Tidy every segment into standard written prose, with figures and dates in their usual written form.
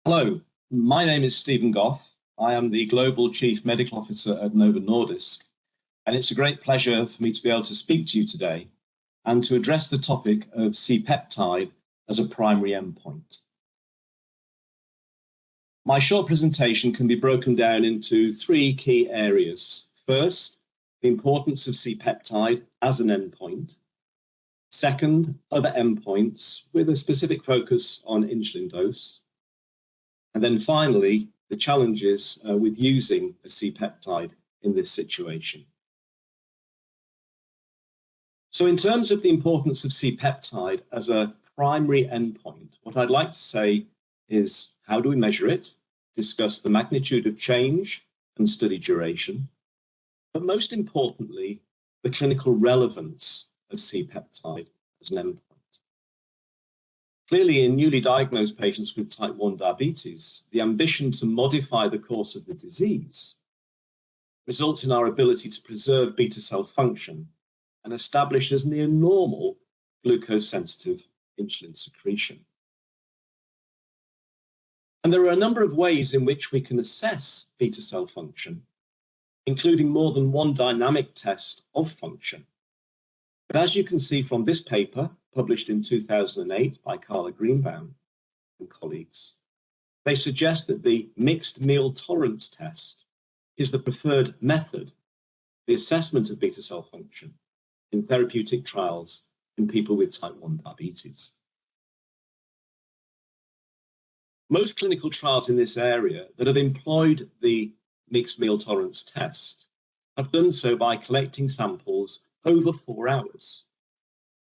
Hello, my name is Stephen Gough. I am the Global Chief Medical Officer at Novo Nordisk, and it's a great pleasure for me to be able to speak to you today and to address the topic of C-Peptide as a primary endpoint. My short presentation can be broken down into three key areas. First, the importance of C-Peptide as an endpoint. Second, other endpoints with a specific focus on insulin dose. And then finally, the challenges with using a C-peptide in this situation. So in terms of the importance of C-peptide as a primary endpoint, what I'd like to say is how do we measure it, discuss the magnitude of change and study duration, but most importantly, the clinical relevance of C-peptide as an endpoint. Clearly, in newly diagnosed patients with type 1 diabetes, the ambition to modify the course of the disease results in our ability to preserve beta cell function and establish as near normal glucose-sensitive insulin secretion. And there are a number of ways in which we can assess beta cell function, including more than one dynamic test of function. But as you can see from this paper, published in 2008 by Carla Greenbaum and colleagues, they suggest that the mixed meal tolerance test is the preferred method, the assessment of beta cell function in therapeutic trials in people with type 1 diabetes. Most clinical trials in this area that have employed the mixed meal tolerance test have done so by collecting samples over 4 hours.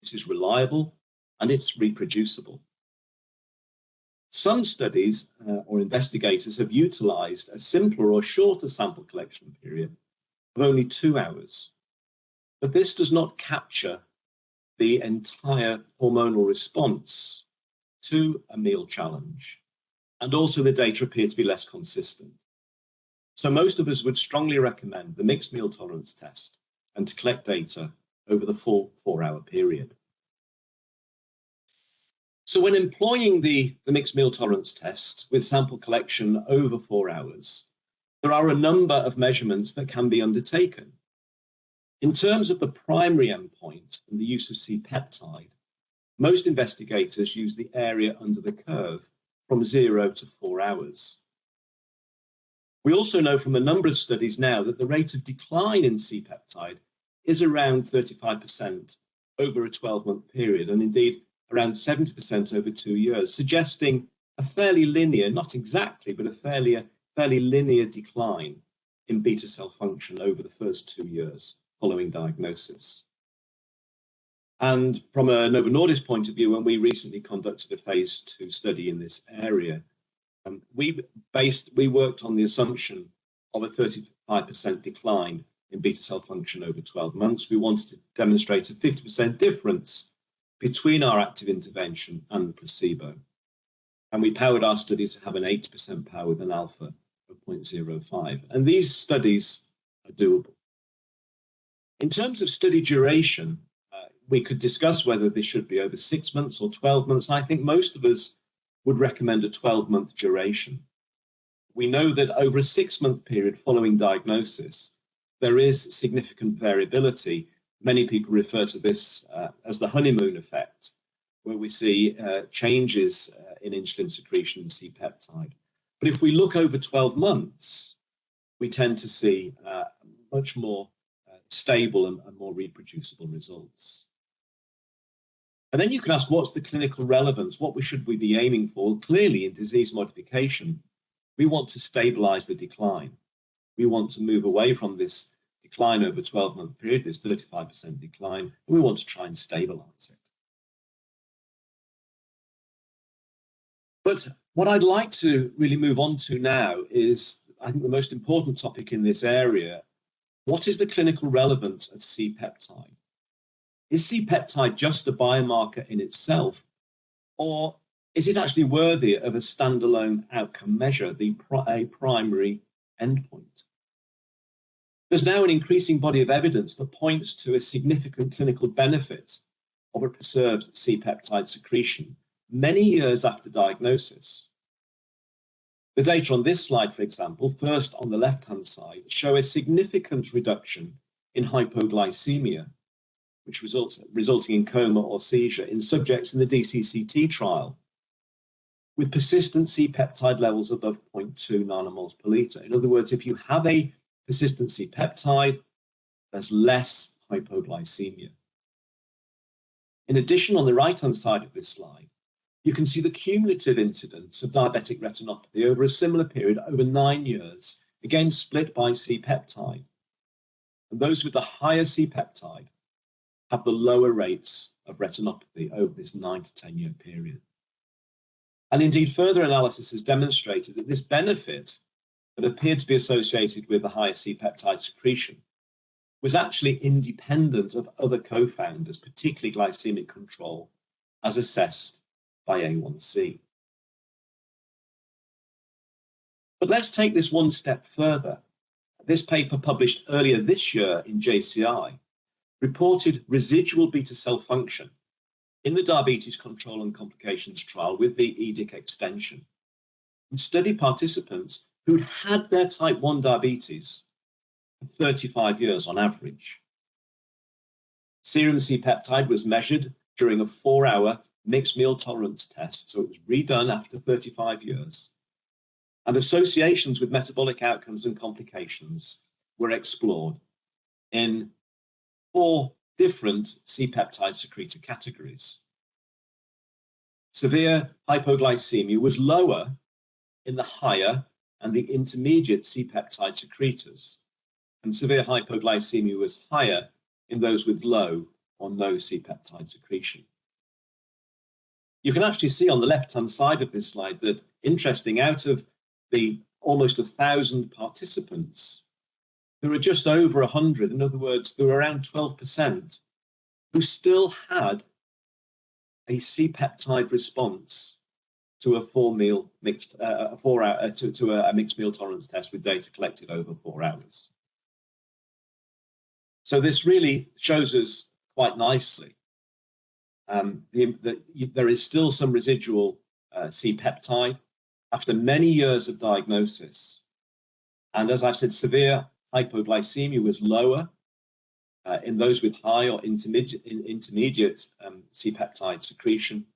This is reliable and it's reproducible. Some studies or investigators have utilized a simpler or shorter sample collection period of only 2 hours. But this does not capture the entire hormonal response to a meal challenge. And also the data appear to be less consistent. So most of us would strongly recommend the mixed meal tolerance test and to collect data over the full 4-hour period. So when employing the mixed meal tolerance test with sample collection over 4 hours, there are a number of measurements that can be undertaken. In terms of the primary endpoint and the use of C-peptide, most investigators use the area under the curve from 0 to 4 hours. We also know from a number of studies now that the rate of decline in C-peptide is around 35% over a 12-month period, and indeed around 70% over 2 years, suggesting a fairly linear, not exactly, but a fairly linear decline in beta cell function over the first 2 years following diagnosis. And from a Novo Nordisk point of view, when we recently conducted a phase 2 study in this area, we worked on the assumption of a 35% decline in beta cell function over 12 months. We wanted to demonstrate a 50% difference between our active intervention and the placebo. And we powered our study to have an 80% power with an alpha of 0.05. And these studies are doable. In terms of study duration, we could discuss whether this should be over 6 months or 12 months. I think most of us would recommend a 12-month duration. We know that over a 6-month period following diagnosis, there is significant variability. Many people refer to this as the honeymoon effect, where we see changes in insulin secretion and C-peptide. But if we look over 12 months, we tend to see much more stable and more reproducible results. And then you can ask, what's the clinical relevance? What should we be aiming for? Clearly, in disease modification, we want to stabilize the decline. We want to move away from this decline over a 12-month period, this 35% decline, and we want to try and stabilize it. But what I'd like to really move on to now is, I think, the most important topic in this area. What is the clinical relevance of C-peptide? Is C-peptide just a biomarker in itself, or is it actually worthy of a standalone outcome measure, a primary endpoint? There's now an increasing body of evidence that points to a significant clinical benefit of a preserved C-peptide secretion many years after diagnosis. The data on this slide, for example, first on the left-hand side, show a significant reduction in hypoglycemia, which resulting in coma or seizure in subjects in the DCCT trial, with persistent C-peptide levels above 0.2 nanomoles per litre. In other words, if you have a persistent C-peptide, there's less hypoglycemia. In addition, on the right-hand side of this slide, you can see the cumulative incidence of diabetic retinopathy over a similar period, over 9 years, again split by C-peptide. And those with the higher C-peptide have the lower rates of retinopathy over this 9 to 10 year period. And indeed, further analysis has demonstrated that this benefit that appeared to be associated with the higher C-peptide secretion was actually independent of other co-founders, particularly glycemic control, as assessed by A1C. But let's take this one step further. This paper, published earlier this year in JCI, reported residual beta cell function in the diabetes control and complications trial with the EDIC extension, and study participants who'd had their type 1 diabetes for 35 years on average. Serum C-peptide was measured during a 4-hour mixed meal tolerance test, so it was redone after 35 years. And associations with metabolic outcomes and complications were explored in 4 different C-peptide secretor categories. Severe hypoglycemia was lower in the higher and the intermediate C-peptide secretors, and severe hypoglycemia was higher in those with low or no C-peptide secretion. You can actually see on the left-hand side of this slide that, interesting, out of the almost 1,000 participants, there were just over 100, in other words, there were around 12%, who still had a C-peptide response to a mixed meal tolerance test with data collected over 4 hours. So this really shows us quite nicely that there is still some residual C-peptide after many years of diagnosis. And as I've said, severe hypoglycemia was lower in those with high or intermediate C-peptide secretion,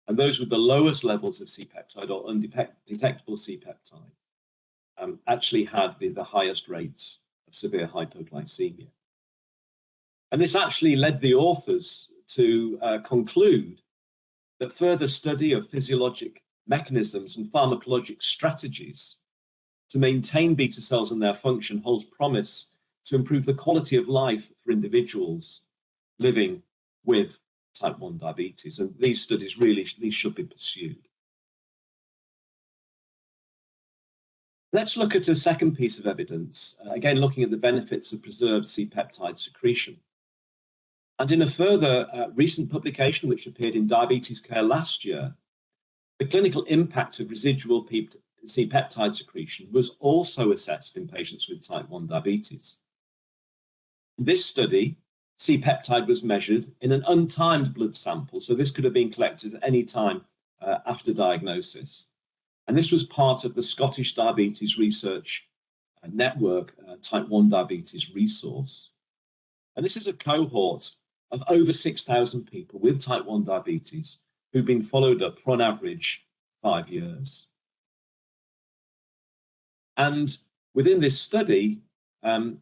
and those with the lowest levels of C-peptide or undetectable C-peptide actually had the highest rates of severe hypoglycemia. And this actually led the authors to conclude that further study of physiologic mechanisms and pharmacologic strategies to maintain beta cells and their function holds promise to improve the quality of life for individuals living with type 1 diabetes. And these studies these should be pursued. Let's look at a second piece of evidence, again looking at the benefits of preserved C-peptide secretion. And in a further recent publication, which appeared in Diabetes Care last year, the clinical impact of residual C-peptide secretion was also assessed in patients with type 1 diabetes. In this study, C-peptide was measured in an untimed blood sample, so this could have been collected at any time after diagnosis. And this was part of the Scottish Diabetes Research Network Type 1 Diabetes Resource. And this is a cohort of over 6,000 people with type 1 diabetes who've been followed up for on average 5 years. And within this study, a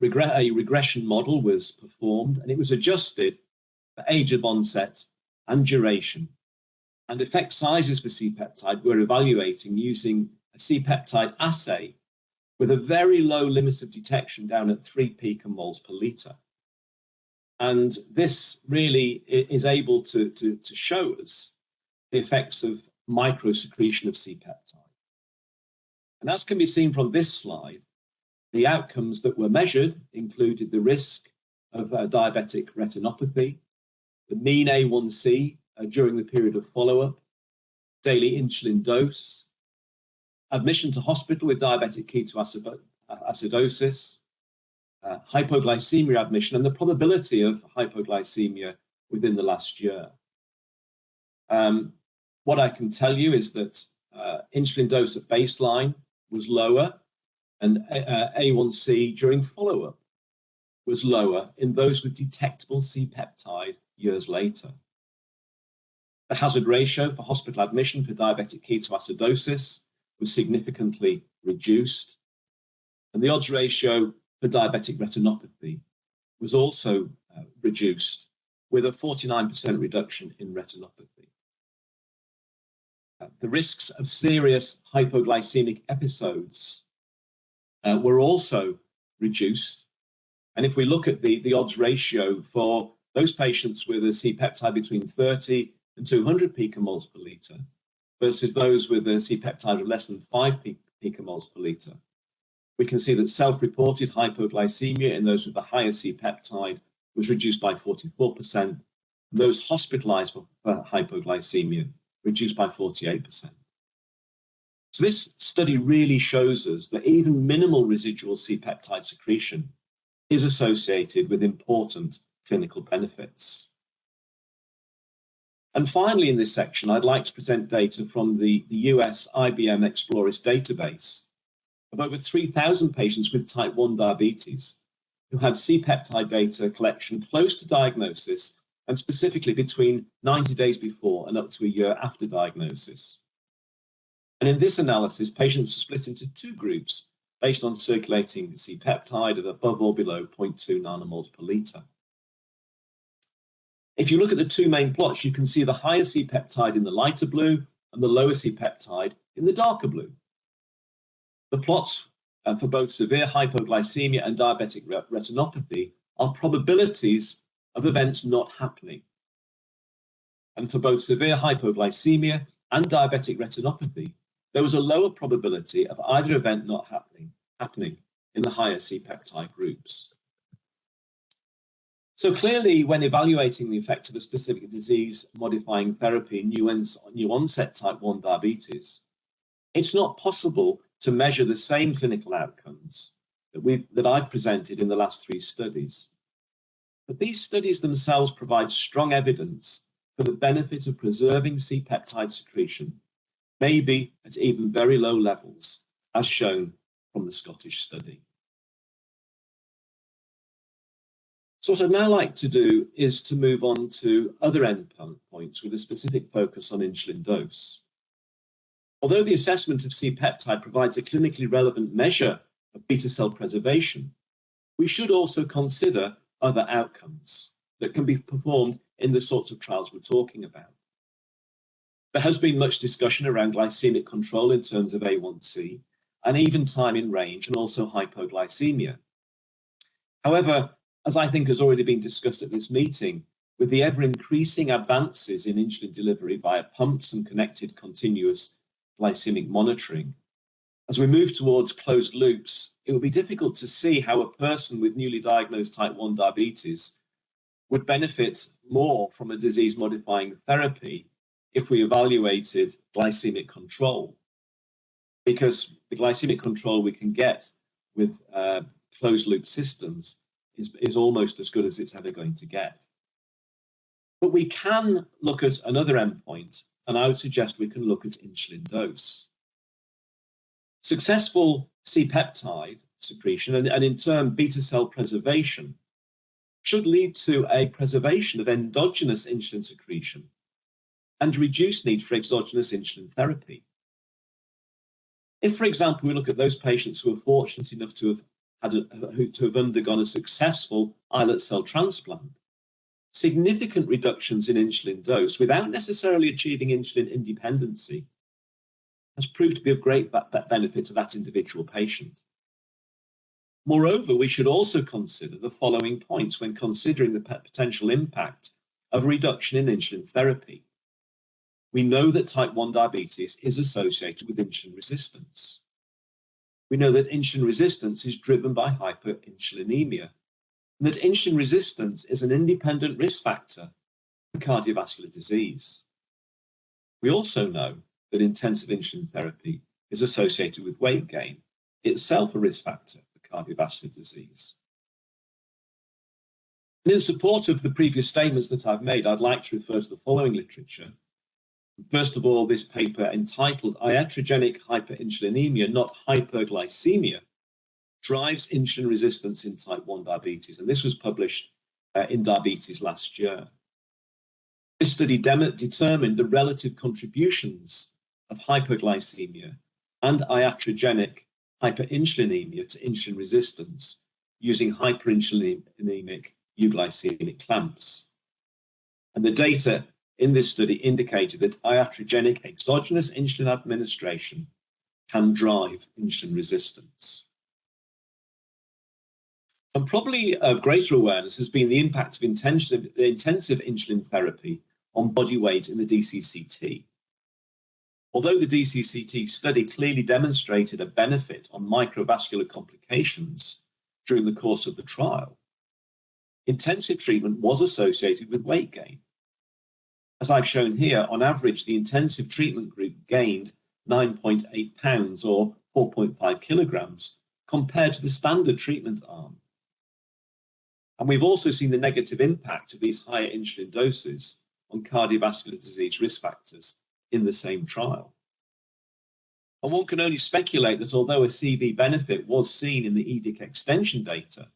regression model was performed, and it was adjusted for age of onset and duration. And effect sizes for C-peptide were evaluating using a C-peptide assay with a very low limit of detection down at 3 picomoles per litre. And this really is able to show us the effects of microsecretion of C-peptide. And as can be seen from this slide, the outcomes that were measured included the risk of diabetic retinopathy, the mean A1C during the period of follow-up, daily insulin dose, admission to hospital with diabetic ketoacidosis, hypoglycemia admission, and the probability of hypoglycemia within the last year. What I can tell you is that insulin dose at baseline was lower, and A1C during follow-up was lower in those with detectable C-peptide years later. The hazard ratio for hospital admission for diabetic ketoacidosis was significantly reduced, and the odds ratio for diabetic retinopathy was also reduced, with a 49% reduction in retinopathy. The risks of serious hypoglycemic episodes were also reduced. And if we look at the odds ratio for those patients with a C-peptide between 30 and 200 picomoles per litre versus those with a C-peptide of less than 5 picomoles per litre, we can see that self-reported hypoglycemia in those with the higher C-peptide was reduced by 44%, and those hospitalized for hypoglycemia reduced by 48%. So this study really shows us that even minimal residual C-peptide secretion is associated with important clinical benefits. And finally, in this section, I'd like to present data from the US IBM Exploris database of over 3,000 patients with type 1 diabetes who had C-peptide data collection close to diagnosis, and specifically between 90 days before and up to a year after diagnosis. And in this analysis, patients were split into two groups based on circulating C-peptide of above or below 0.2 nanomoles per litre. If you look at the two main plots, you can see the higher C-peptide in the lighter blue and the lower C-peptide in the darker blue. The plots for both severe hypoglycemia and diabetic retinopathy are probabilities of events not happening. And for both severe hypoglycemia and diabetic retinopathy, there was a lower probability of either event not happening in the higher C-peptide groups. So clearly, when evaluating the effect of a specific disease-modifying therapy in new-onset type 1 diabetes, it's not possible to measure the same clinical outcomes that I've presented in the last three studies. But these studies themselves provide strong evidence for the benefit of preserving C-peptide secretion, maybe at even very low levels, as shown from the Scottish study. So what I'd now like to do is to move on to other endpoints with a specific focus on insulin dose. Although the assessment of C-peptide provides a clinically relevant measure of beta cell preservation, we should also consider other outcomes that can be performed in the sorts of trials we're talking about. There has been much discussion around glycemic control in terms of A1C and even time in range and also hypoglycemia. However, as I think has already been discussed at this meeting, with the ever-increasing advances in insulin delivery via pumps and connected continuous glycemic monitoring, as we move towards closed loops, it will be difficult to see how a person with newly diagnosed type 1 diabetes would benefit more from a disease-modifying therapy if we evaluated glycemic control, because the glycemic control we can get with closed-loop systems is almost as good as it's ever going to get. But we can look at another endpoint, and I would suggest we can look at insulin dose. Successful C-peptide secretion and in turn beta cell preservation should lead to a preservation of endogenous insulin secretion and reduced need for exogenous insulin therapy. If, for example, we look at those patients who are fortunate enough to have undergone a successful islet cell transplant, significant reductions in insulin dose without necessarily achieving insulin independency has proved to be of great benefit to that individual patient. Moreover, we should also consider the following points when considering the potential impact of a reduction in insulin therapy. We know that type 1 diabetes is associated with insulin resistance. We know that insulin resistance is driven by hyperinsulinemia, and that insulin resistance is an independent risk factor for cardiovascular disease. We also know that intensive insulin therapy is associated with weight gain, itself a risk factor for cardiovascular disease. And in support of the previous statements that I've made, I'd like to refer to the following literature, First of all, this paper entitled Iatrogenic Hyperinsulinemia, Not Hyperglycemia, Drives Insulin Resistance in Type 1 Diabetes. And this was published in Diabetes last year. This study determined the relative contributions of hyperglycemia and iatrogenic hyperinsulinemia to insulin resistance using hyperinsulinemic euglycemic clamps. And the data in this study indicated that iatrogenic exogenous insulin administration can drive insulin resistance. And probably of greater awareness has been the impact of intensive insulin therapy on body weight in the DCCT. Although the DCCT study clearly demonstrated a benefit on microvascular complications during the course of the trial, intensive treatment was associated with weight gain. As I've shown here, on average, the intensive treatment group gained 9.8 pounds or 4.5 kilograms compared to the standard treatment arm. And we've also seen the negative impact of these higher insulin doses on cardiovascular disease risk factors in the same trial. And one can only speculate that although a CV benefit was seen in the EDIC extension data,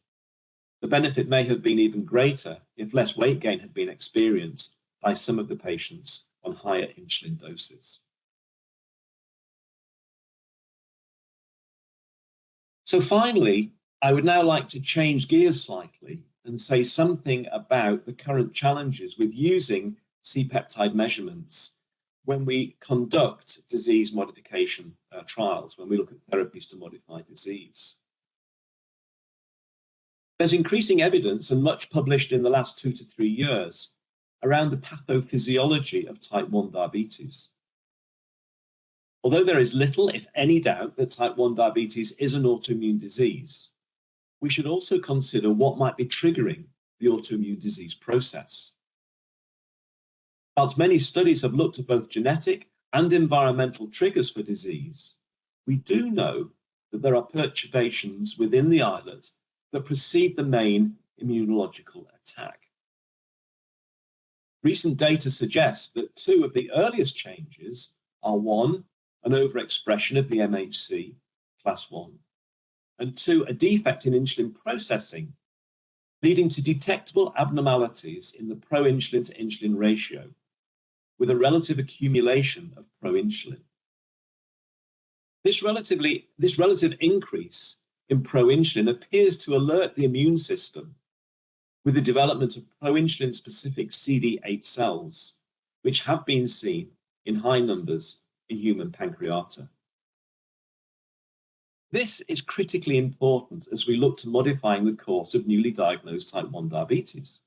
the benefit may have been even greater if less weight gain had been experienced by some of the patients on higher insulin doses. So finally, I would now like to change gears slightly and say something about the current challenges with using C-peptide measurements when we conduct disease modification trials, when we look at therapies to modify disease. There's increasing evidence, and much published in the last 2 to 3 years, around the pathophysiology of type 1 diabetes. Although there is little, if any, doubt that type 1 diabetes is an autoimmune disease, we should also consider what might be triggering the autoimmune disease process. Whilst many studies have looked at both genetic and environmental triggers for disease, we do know that there are perturbations within the islet that precede the main immunological attack. Recent data suggests that 2 of the earliest changes are 1, an overexpression of the MHC class 1, and 2, a defect in insulin processing, leading to detectable abnormalities in the pro-insulin to insulin ratio, with a relative accumulation of pro-insulin. This relative increase in pro-insulin appears to alert the immune system with the development of pro-insulin specific CD8 cells, which have been seen in high numbers in human pancreata. This is critically important as we look to modifying the course of newly diagnosed type 1 diabetes.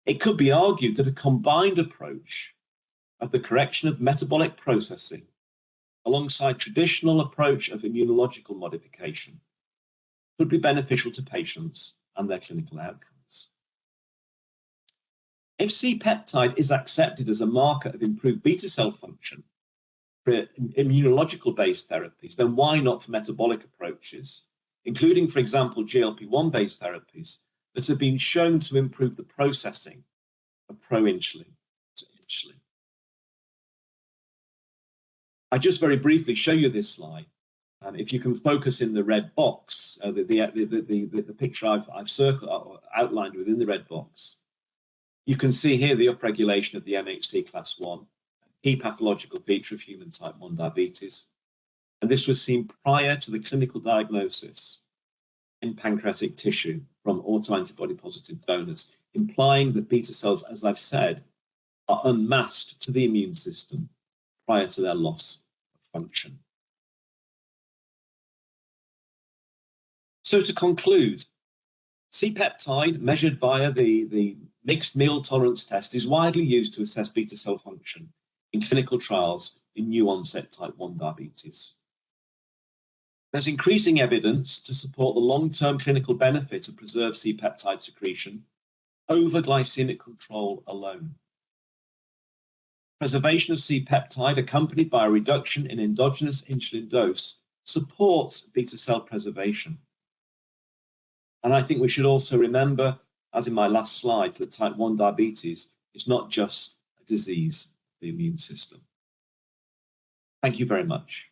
It could be argued that a combined approach of the correction of metabolic processing alongside traditional approach of immunological modification could be beneficial to patients and their clinical outcomes. If C-peptide is accepted as a marker of improved beta cell function for immunological-based therapies, then why not for metabolic approaches, including, for example, GLP-1-based therapies that have been shown to improve the processing of pro-insulin to insulin? I just very briefly show you this slide. If you can focus in the red box, the picture I've circled, outlined within the red box, you can see here the upregulation of the MHC class 1, key pathological feature of human type 1 diabetes. And this was seen prior to the clinical diagnosis in pancreatic tissue from autoantibody positive donors, implying that beta cells, as I've said, are unmasked to the immune system prior to their loss of function. So to conclude, C-peptide measured via the mixed meal tolerance test is widely used to assess beta cell function in clinical trials in new-onset type 1 diabetes. There's increasing evidence to support the long-term clinical benefit of preserved C-peptide secretion over glycemic control alone. Preservation of C-peptide accompanied by a reduction in endogenous insulin dose supports beta cell preservation. And I think we should also remember, as in my last slide, that type 1 diabetes is not just a disease the immune system. Thank you very much.